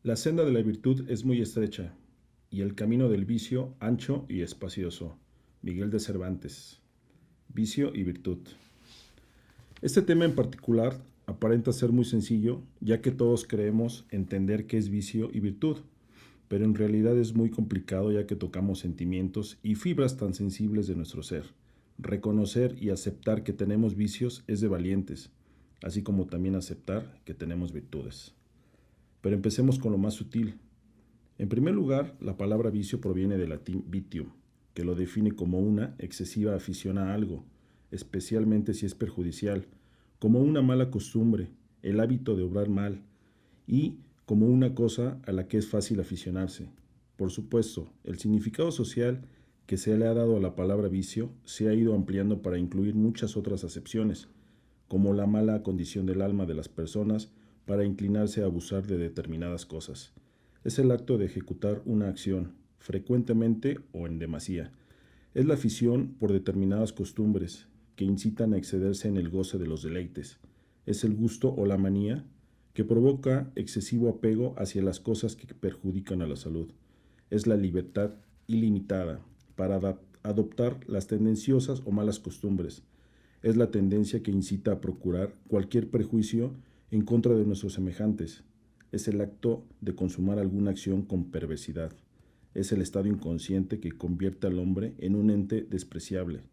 La senda de la virtud es muy estrecha, y el camino del vicio ancho y espacioso. Miguel de Cervantes. Vicio y virtud. Este tema en particular aparenta ser muy sencillo, ya que todos creemos entender qué es vicio y virtud, pero en realidad es muy complicado ya que tocamos sentimientos y fibras tan sensibles de nuestro ser. Reconocer y aceptar que tenemos vicios es de valientes, así como también aceptar que tenemos virtudes. Pero empecemos con lo más sutil. En primer lugar, la palabra vicio proviene del latín vitium, que lo define como una excesiva afición a algo, especialmente si es perjudicial, como una mala costumbre, el hábito de obrar mal, y como una cosa a la que es fácil aficionarse. Por supuesto, el significado social que se le ha dado a la palabra vicio se ha ido ampliando para incluir muchas otras acepciones, como la mala condición del alma de las personas para inclinarse a abusar de determinadas cosas. Es el acto de ejecutar una acción, frecuentemente o en demasía. Es la afición por determinadas costumbres que incitan a excederse en el goce de los deleites. Es el gusto o la manía que provoca excesivo apego hacia las cosas que perjudican a la salud. Es la libertad ilimitada para adoptar las tendenciosas o malas costumbres. Es la tendencia que incita a procurar cualquier perjuicio en contra de nuestros semejantes. Es el acto de consumar alguna acción con perversidad. Es el estado inconsciente que convierte al hombre en un ente despreciable.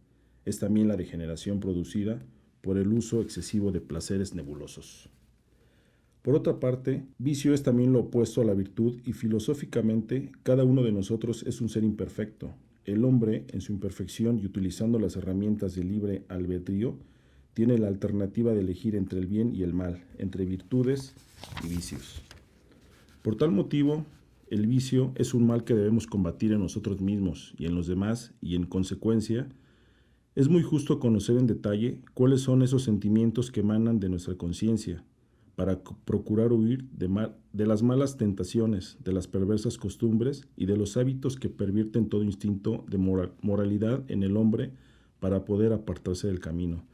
Es también la degeneración producida por el uso excesivo de placeres nebulosos. Por otra parte, vicio es también lo opuesto a la virtud y filosóficamente cada uno de nosotros es un ser imperfecto. El hombre, en su imperfección y utilizando las herramientas de libre albedrío, tiene la alternativa de elegir entre el bien y el mal, entre virtudes y vicios. Por tal motivo, el vicio es un mal que debemos combatir en nosotros mismos y en los demás, y en consecuencia, es muy justo conocer en detalle cuáles son esos sentimientos que emanan de nuestra conciencia, para procurar huir de las malas tentaciones, de las perversas costumbres y de los hábitos que pervierten todo instinto de moralidad en el hombre para poder apartarse del camino,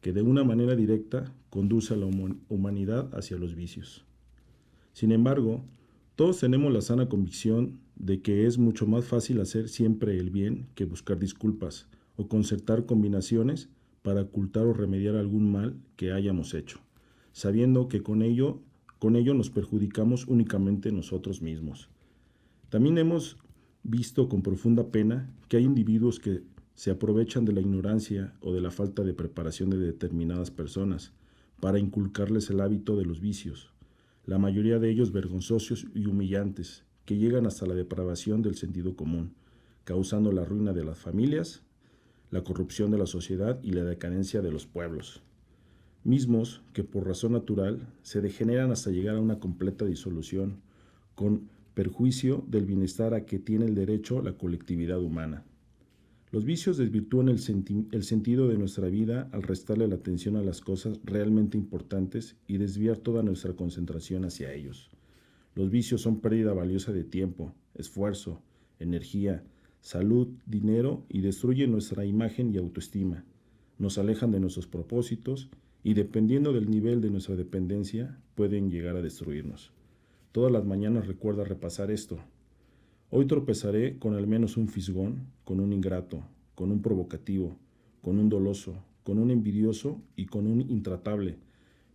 que de una manera directa conduce a la humanidad hacia los vicios. Sin embargo, todos tenemos la sana convicción de que es mucho más fácil hacer siempre el bien que buscar disculpas o concertar combinaciones para ocultar o remediar algún mal que hayamos hecho, sabiendo que con ello nos perjudicamos únicamente nosotros mismos. También hemos visto con profunda pena que hay individuos que se aprovechan de la ignorancia o de la falta de preparación de determinadas personas para inculcarles el hábito de los vicios, la mayoría de ellos vergonzosos y humillantes, que llegan hasta la depravación del sentido común, causando la ruina de las familias, la corrupción de la sociedad y la decadencia de los pueblos, mismos que por razón natural se degeneran hasta llegar a una completa disolución, con perjuicio del bienestar a que tiene el derecho la colectividad humana. Los vicios desvirtúan el sentido de nuestra vida al restarle la atención a las cosas realmente importantes y desviar toda nuestra concentración hacia ellos. Los vicios son pérdida valiosa de tiempo, esfuerzo, energía, salud, dinero y destruyen nuestra imagen y autoestima. Nos alejan de nuestros propósitos y dependiendo del nivel de nuestra dependencia pueden llegar a destruirnos. Todas las mañanas recuerda repasar esto. Hoy tropezaré con al menos un fisgón, con un ingrato, con un provocativo, con un doloso, con un envidioso y con un intratable.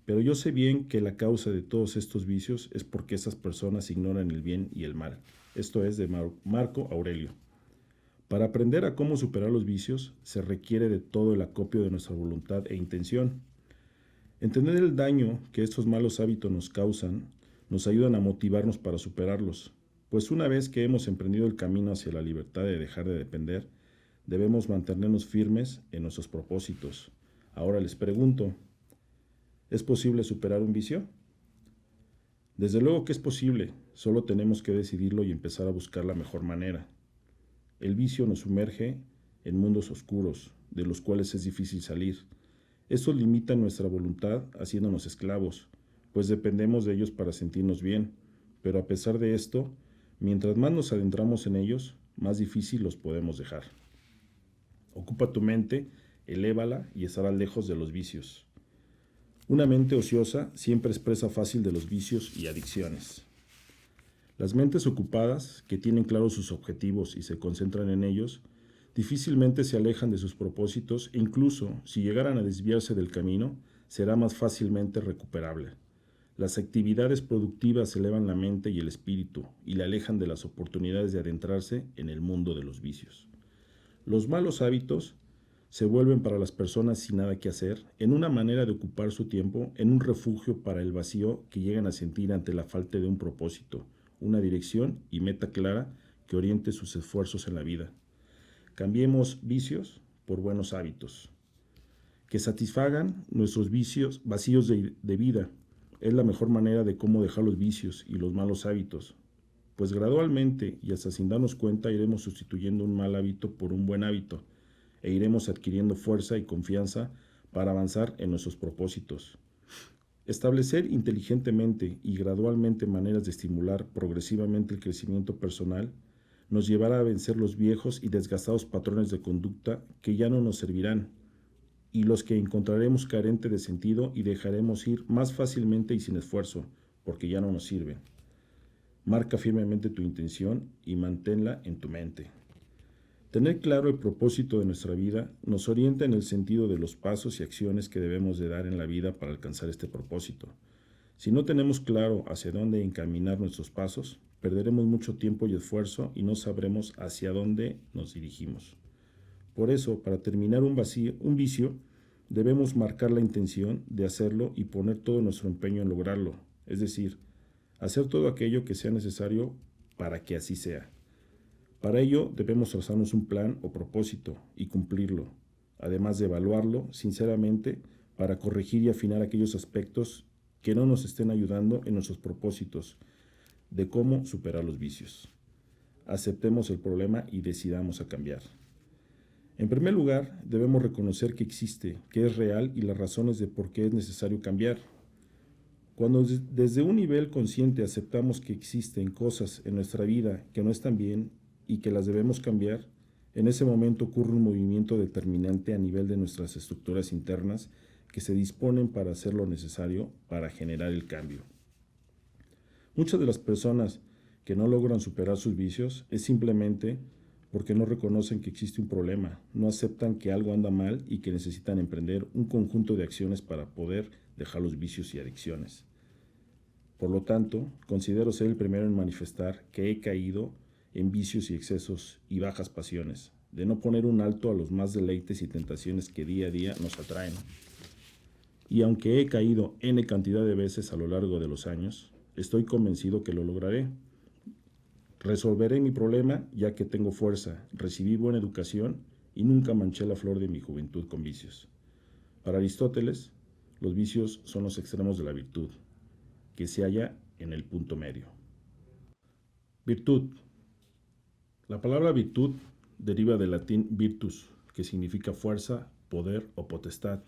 Pero yo sé bien que la causa de todos estos vicios es porque esas personas ignoran el bien y el mal. Esto es de Marco Aurelio. Para aprender a cómo superar los vicios se requiere de todo el acopio de nuestra voluntad e intención. Entender el daño que estos malos hábitos nos causan nos ayudan a motivarnos para superarlos. Pues una vez que hemos emprendido el camino hacia la libertad de dejar de depender, debemos mantenernos firmes en nuestros propósitos. Ahora les pregunto, ¿es posible superar un vicio? Desde luego que es posible, solo tenemos que decidirlo y empezar a buscar la mejor manera. El vicio nos sumerge en mundos oscuros, de los cuales es difícil salir. Eso limita nuestra voluntad haciéndonos esclavos, pues dependemos de ellos para sentirnos bien, pero a pesar de esto, mientras más nos adentramos en ellos, más difícil los podemos dejar. Ocupa tu mente, elévala y estarás lejos de los vicios. Una mente ociosa siempre es presa fácil de los vicios y adicciones. Las mentes ocupadas, que tienen claros sus objetivos y se concentran en ellos, difícilmente se alejan de sus propósitos e incluso si llegaran a desviarse del camino, será más fácilmente recuperable. Las actividades productivas elevan la mente y el espíritu y le alejan de las oportunidades de adentrarse en el mundo de los vicios. Los malos hábitos se vuelven para las personas sin nada que hacer, en una manera de ocupar su tiempo, en un refugio para el vacío que llegan a sentir ante la falta de un propósito, una dirección y meta clara que oriente sus esfuerzos en la vida. Cambiemos vicios por buenos hábitos, que satisfagan nuestros vacíos de vida. Es la mejor manera de cómo dejar los vicios y los malos hábitos, pues gradualmente y hasta sin darnos cuenta iremos sustituyendo un mal hábito por un buen hábito e iremos adquiriendo fuerza y confianza para avanzar en nuestros propósitos. Establecer inteligentemente y gradualmente maneras de estimular progresivamente el crecimiento personal nos llevará a vencer los viejos y desgastados patrones de conducta que ya no nos servirán y los que encontraremos carente de sentido y dejaremos ir más fácilmente y sin esfuerzo, porque ya no nos sirven. Marca firmemente tu intención y manténla en tu mente. Tener claro el propósito de nuestra vida nos orienta en el sentido de los pasos y acciones que debemos de dar en la vida para alcanzar este propósito. Si no tenemos claro hacia dónde encaminar nuestros pasos, perderemos mucho tiempo y esfuerzo y no sabremos hacia dónde nos dirigimos. Por eso, para terminar un vicio, debemos marcar la intención de hacerlo y poner todo nuestro empeño en lograrlo, es decir, hacer todo aquello que sea necesario para que así sea. Para ello debemos trazarnos un plan o propósito y cumplirlo, además de evaluarlo sinceramente para corregir y afinar aquellos aspectos que no nos estén ayudando en nuestros propósitos de cómo superar los vicios. Aceptemos el problema y decidamos a cambiar. En primer lugar, debemos reconocer que existe, que es real y las razones de por qué es necesario cambiar. Cuando desde un nivel consciente aceptamos que existen cosas en nuestra vida que no están bien y que las debemos cambiar, en ese momento ocurre un movimiento determinante a nivel de nuestras estructuras internas que se disponen para hacer lo necesario para generar el cambio. Muchas de las personas que no logran superar sus vicios es simplemente porque no reconocen que existe un problema, no aceptan que algo anda mal y que necesitan emprender un conjunto de acciones para poder dejar los vicios y adicciones. Por lo tanto, considero ser el primero en manifestar que he caído en vicios y excesos y bajas pasiones, de no poner un alto a los más deleites y tentaciones que día a día nos atraen. Y aunque he caído N cantidad de veces a lo largo de los años, estoy convencido que lo lograré. Resolveré mi problema ya que tengo fuerza, recibí buena educación y nunca manché la flor de mi juventud con vicios. Para Aristóteles, los vicios son los extremos de la virtud, que se halla en el punto medio. Virtud. La palabra virtud deriva del latín virtus, que significa fuerza, poder o potestad.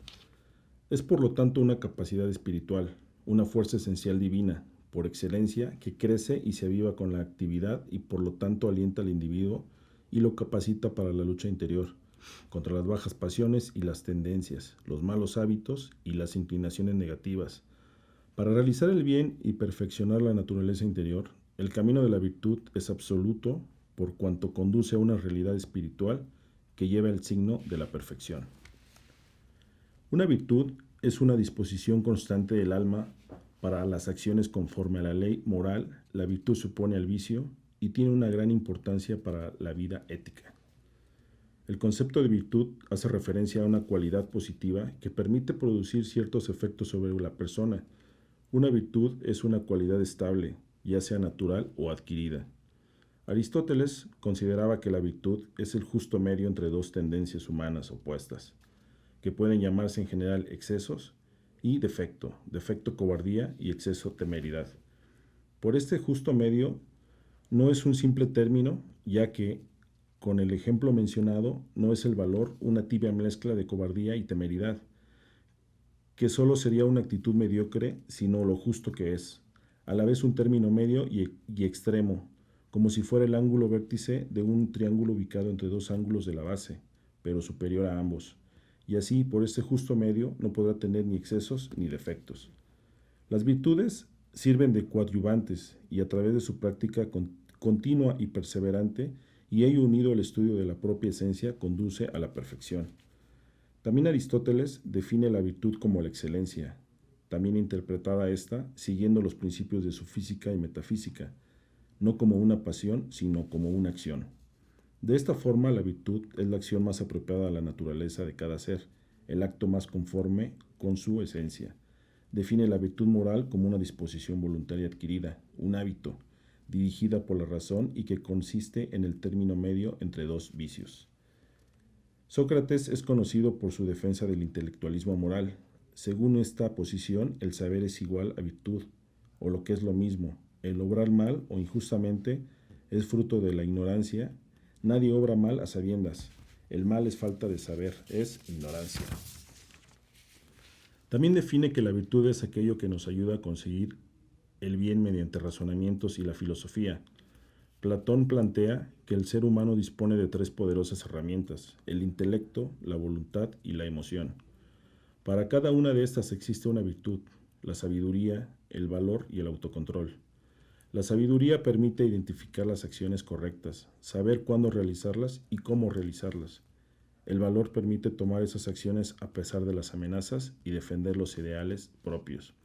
Es por lo tanto una capacidad espiritual, una fuerza esencial divina, por excelencia, que crece y se aviva con la actividad y por lo tanto alienta al individuo y lo capacita para la lucha interior, contra las bajas pasiones y las tendencias, los malos hábitos y las inclinaciones negativas. Para realizar el bien y perfeccionar la naturaleza interior, el camino de la virtud es absoluto por cuanto conduce a una realidad espiritual que lleva el signo de la perfección. Una virtud es una disposición constante del alma para las acciones conforme a la ley moral. La virtud se opone al vicio y tiene una gran importancia para la vida ética. El concepto de virtud hace referencia a una cualidad positiva que permite producir ciertos efectos sobre la persona. Una virtud es una cualidad estable, ya sea natural o adquirida. Aristóteles consideraba que la virtud es el justo medio entre dos tendencias humanas opuestas, que pueden llamarse en general excesos y defecto cobardía y exceso temeridad. Por este justo medio no es un simple término, ya que con el ejemplo mencionado no es el valor una tibia mezcla de cobardía y temeridad, que solo sería una actitud mediocre, sino lo justo que es, a la vez un término medio y extremo, como si fuera el ángulo vértice de un triángulo ubicado entre dos ángulos de la base, pero superior a ambos. Y así, por este justo medio, no podrá tener ni excesos ni defectos. Las virtudes sirven de coadyuvantes y a través de su práctica continua y perseverante, y ello unido al estudio de la propia esencia, conduce a la perfección. También Aristóteles define la virtud como la excelencia, también interpretada esta siguiendo los principios de su física y metafísica, no como una pasión, sino como una acción. De esta forma, la virtud es la acción más apropiada a la naturaleza de cada ser, el acto más conforme con su esencia. Define la virtud moral como una disposición voluntaria adquirida, un hábito, dirigida por la razón y que consiste en el término medio entre dos vicios. Sócrates es conocido por su defensa del intelectualismo moral. Según esta posición, el saber es igual a virtud, o lo que es lo mismo, el obrar mal o injustamente es fruto de la ignorancia. Nadie obra mal a sabiendas. El mal es falta de saber, es ignorancia. También define que la virtud es aquello que nos ayuda a conseguir el bien mediante razonamientos y la filosofía. Platón plantea que el ser humano dispone de tres poderosas herramientas: el intelecto, la voluntad y la emoción. Para cada una de estas existe una virtud: la sabiduría, el valor y el autocontrol. La sabiduría permite identificar las acciones correctas, saber cuándo realizarlas y cómo realizarlas. El valor permite tomar esas acciones a pesar de las amenazas y defender los ideales propios.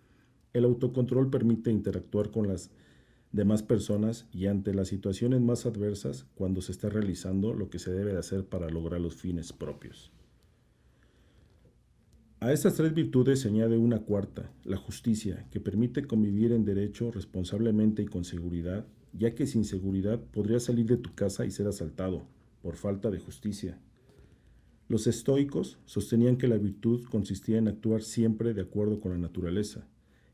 El autocontrol permite interactuar con las demás personas y ante las situaciones más adversas cuando se está realizando lo que se debe de hacer para lograr los fines propios. A estas tres virtudes se añade una cuarta, la justicia, que permite convivir en derecho responsablemente y con seguridad, ya que sin seguridad podrías salir de tu casa y ser asaltado, por falta de justicia. Los estoicos sostenían que la virtud consistía en actuar siempre de acuerdo con la naturaleza,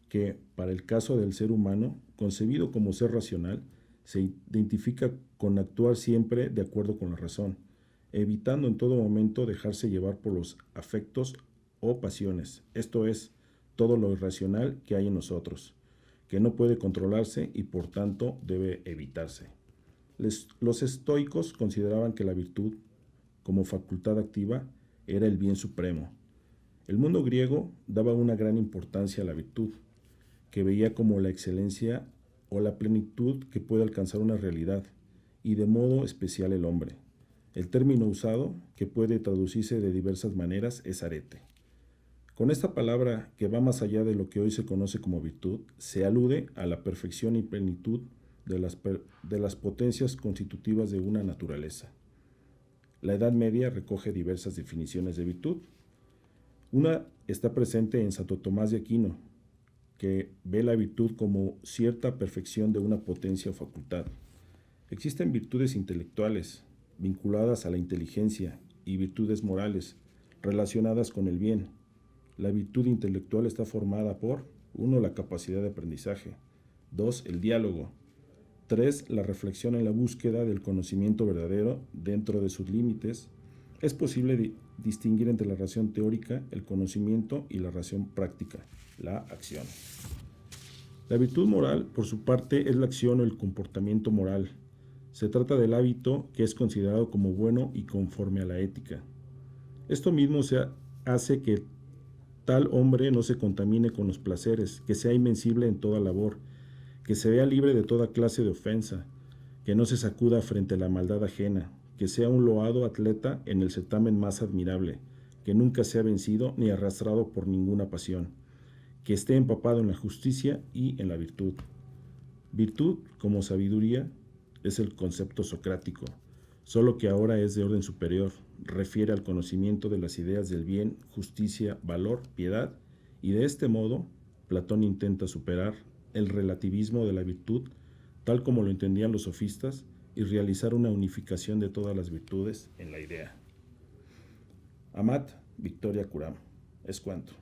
que, para el caso del ser humano, concebido como ser racional, se identifica con actuar siempre de acuerdo con la razón, evitando en todo momento dejarse llevar por los afectos o pasiones, esto es, todo lo irracional que hay en nosotros, que no puede controlarse y por tanto debe evitarse. Los estoicos consideraban que la virtud, como facultad activa, era el bien supremo. El mundo griego daba una gran importancia a la virtud, que veía como la excelencia o la plenitud que puede alcanzar una realidad, y de modo especial el hombre. El término usado, que puede traducirse de diversas maneras, es arete. Con esta palabra, que va más allá de lo que hoy se conoce como virtud, se alude a la perfección y plenitud de las potencias constitutivas de una naturaleza. La Edad Media recoge diversas definiciones de virtud. Una está presente en Santo Tomás de Aquino, que ve la virtud como cierta perfección de una potencia o facultad. Existen virtudes intelectuales, vinculadas a la inteligencia, y virtudes morales, relacionadas con el bien. La virtud intelectual está formada por 1. La capacidad de aprendizaje, 2. El diálogo, 3. La reflexión en la búsqueda del conocimiento verdadero dentro de sus límites. Es posible distinguir entre la razón teórica, el conocimiento, y la razón práctica, la acción. La virtud moral, por su parte, es la acción o el comportamiento moral. Se trata del hábito que es considerado como bueno y conforme a la ética. Esto mismo hace que tal hombre no se contamine con los placeres, que sea invencible en toda labor, que se vea libre de toda clase de ofensa, que no se sacuda frente a la maldad ajena, que sea un loado atleta en el certamen más admirable, que nunca sea vencido ni arrastrado por ninguna pasión, que esté empapado en la justicia y en la virtud. Virtud, como sabiduría, es el concepto socrático, solo que ahora es de orden superior, refiere al conocimiento de las ideas del bien, justicia, valor, piedad, y de este modo Platón intenta superar el relativismo de la virtud, tal como lo entendían los sofistas, y realizar una unificación de todas las virtudes en la idea. Amat Victoria Curam. Es cuanto.